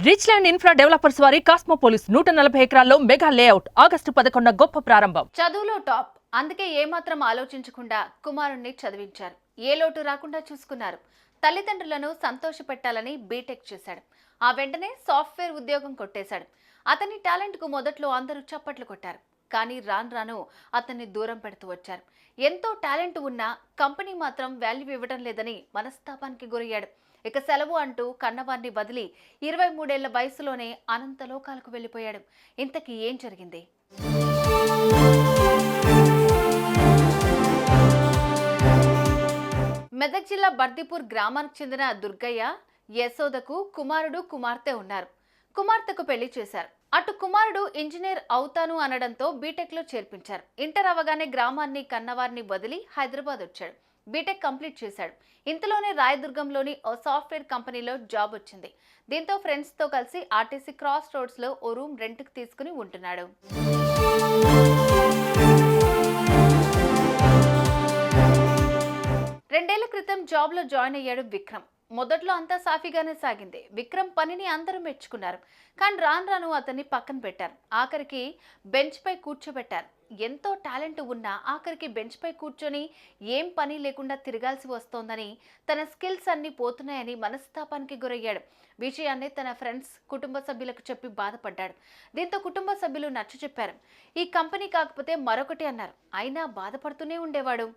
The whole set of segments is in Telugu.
రిచ్ ల్యాండ్ ఇన్ఫ్రా డెవలపర్స్ వారి కాస్మోపోలిస్ 140 ఎకరాల్లో మెగా లేఅవుట్ ఆగస్టు 11 గొప్ప ప్రారంభం. చదువులో టాప్, అందుకే ఏమాత్రం ఆలోచించకుండా కుమారుణ్ణి చదివించారు. ఏ లోటు రాకుండా చూసుకున్నారు. తల్లిదండ్రులను సంతోషపెట్టాలని బీటెక్ చేశాడు. ఆ వెంటనే సాఫ్ట్వేర్ ఉద్యోగం కొట్టేశాడు. అతని టాలెంట్ కు మొదట్లో అందరూ చప్పట్లు కొట్టారు. కానీ రాను రాను అతన్ని దూరం పెడుతూ వచ్చారు. ఎంతో టాలెంట్ ఉన్నా కంపెనీ మాత్రం వాల్యూ ఇవ్వడం లేదని మనస్తాపానికి గురయ్యాడు. ఇక సెలవు అంటూ కన్నవారిని వదిలి 23 ఏళ్ల వయసులోనే అనంత లోకాలకు వెళ్లిపోయాడు. ఇంతకీ ఏం జరిగింది? మెదక్ జిల్లా బర్దిపూర్ గ్రామానికి చెందిన దుర్గయ్య, యశోదకు కుమారుడు కుమార్తె ఉన్నారు. కుమార్తెకు పెళ్లి చేశారు. అటు కుమారుడు ఇంజనీర్ అవుతాను అనడంతో బీటెక్ లో చేర్పించారు. ఇంటర్ అవగానే గ్రామాన్ని కన్నవారిని వదిలి హైదరాబాద్ వచ్చాడు. బీటెక్ కంప్లీట్ చేశాడు. ఇంతలోనే రాయదుర్గంలోని ఓ సాఫ్ట్వేర్ కంపెనీలో జాబ్ వచ్చింది. దీంతో ఫ్రెండ్స్ తో కలిసి ఆర్టీసీ క్రాస్ రోడ్స్ లో ఓ రూమ్ రెంట్కి తీసుకుని ఉంటున్నాడు. 2 ఏళ్ల క్రితం జాబ్ లో జాయిన్ అయ్యాడు విక్రమ్. మొదట్లో అంతా సాఫీగానే సాగింది. విక్రమ్ పనిని అందరూ మెచ్చుకున్నారు. కానీ రాను రాను అతన్ని పక్కన పెట్టారు. ఆఖరికి బెంచ్ పై కూర్చోబెట్టారు. ఎంతో టాలెంట్ ఉన్నా ఆఖరికి బెంచ్ పై కూర్చొని ఏం పని లేకుండా తిరగాల్సి వస్తోందని, తన స్కిల్స్ అన్ని పోతున్నాయని మనస్తాపానికి గురయ్యాడు. విషయాన్ని తన ఫ్రెండ్స్, కుటుంబ సభ్యులకు చెప్పి బాధపడ్డాడు. దీంతో కుటుంబ సభ్యులు నచ్చచెప్పారు. ఈ కంపెనీ కాకపోతే మరొకటి అన్నారు. అయినా బాధపడుతూనే ఉండేవాడు.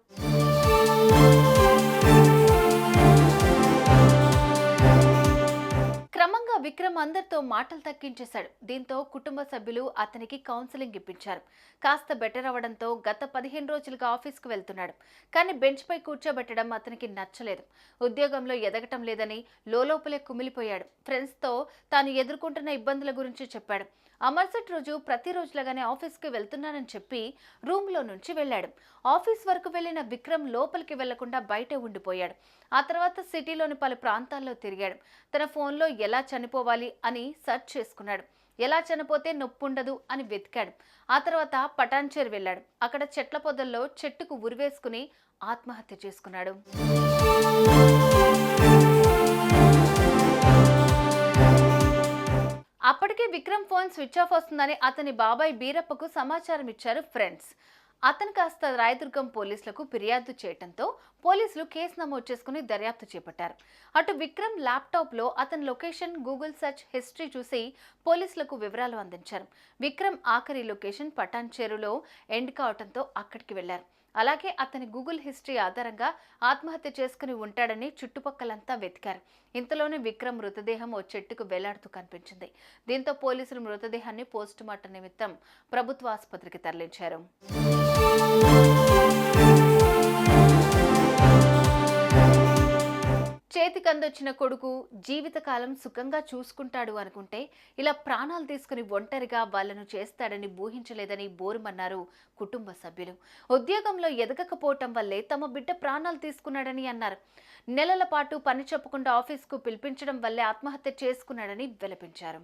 క్రమంగా విక్రమ్ అందరితో మాటలు తగ్గించేశాడు. దీంతో కుటుంబ సభ్యులు అతనికి కౌన్సిలింగ్ ఇప్పించారు. కాస్త బెటర్ అవడంతో గత 15 రోజులుగా ఆఫీస్కు వెళ్తున్నాడు. కానీ బెంచ్ పై కూర్చోబెట్టడం అతనికి నచ్చలేదు. ఉద్యోగంలో ఎదగటం లేదని లోపలే కుమిలిపోయాడు. ఫ్రెండ్స్తో తాను ఎదుర్కొంటున్న ఇబ్బందుల గురించి చెప్పాడు. ఆ మరుసటి రోజు ప్రతిరోజులాగానే ఆఫీస్కి వెళ్తున్నానని చెప్పి రూమ్లో నుంచి వెళ్ళాడు. ఆఫీస్ వరకు వెళ్లిన విక్రమ్ లోపలికి వెళ్లకుండా బయటే ఉండిపోయాడు. ఆ తర్వాత సిటీలోని పలు ప్రాంతాల్లో తిరిగాడు. తన ఫోన్లో ఎలా చనిపోవాలి అని సెర్చ్ చేసుకున్నాడు. ఎలా చనిపోతే నొప్పుండదు అని వెతికాడు. ఆ తర్వాత పటాన్చేరు వెళ్ళాడు. అక్కడ చెట్ల పొదల్లో చెట్టుకు ఉరివేసుకుని ఆత్మహత్య చేసుకున్నాడు. అప్పటికే విక్రమ్ ఫోన్ స్విచ్ ఆఫ్ వస్తుందని అతని బాబాయ్ బీరప్పకు సమాచారం ఇచ్చారు ఫ్రెండ్స్. అతను కాస్త రాయదుర్గం పోలీసులకు ఫిర్యాదు చేయడంతో పోలీసులు కేసు నమోదు చేసుకుని దర్యాప్తు చేపట్టారు. అటు విక్రమ్ ల్యాప్టాప్లో అతని లొకేషన్, గూగుల్ సెర్చ్ హిస్టరీ చూసి పోలీసులకు వివరాలు అందించారు. విక్రమ్ ఆఖరి లొకేషన్ పటాన్చేరులో ఎండ్ కావడంతో అక్కడికి వెళ్లారు. అలాగే అతని గూగుల్ హిస్టరీ ఆధారంగా ఆత్మహత్య చేసుకుని ఉంటాడని చుట్టుపక్కలంతా వెతికారు. ఇంతలోనే విక్రమ్ మృతదేహం ఓ చెట్టుకు వేలాడుతూ కనిపించింది. దీంతో పోలీసులు మృతదేహాన్ని పోస్టుమార్టం నిమిత్తం ప్రభుత్వ ఆసుపత్రికి తరలించారు. చేతికందొచ్చిన కొడుకు జీవితకాలం సుఖంగా చూసుకుంటాడు అనుకుంటే ఇలా ప్రాణాలు తీసుకుని ఒంటరిగా వాళ్లను చేస్తాడని ఊహించలేదని బోరుమన్నారు కుటుంబ సభ్యులు. ఉద్యోగంలో ఎదగకపోవటం వల్లే తమ బిడ్డ ప్రాణాలు తీసుకున్నాడని అన్నారు. నెలల పాటు పని చెప్పకుండా ఆఫీస్కు పిలిపించడం వల్లే ఆత్మహత్య చేసుకున్నాడని విలపించారు.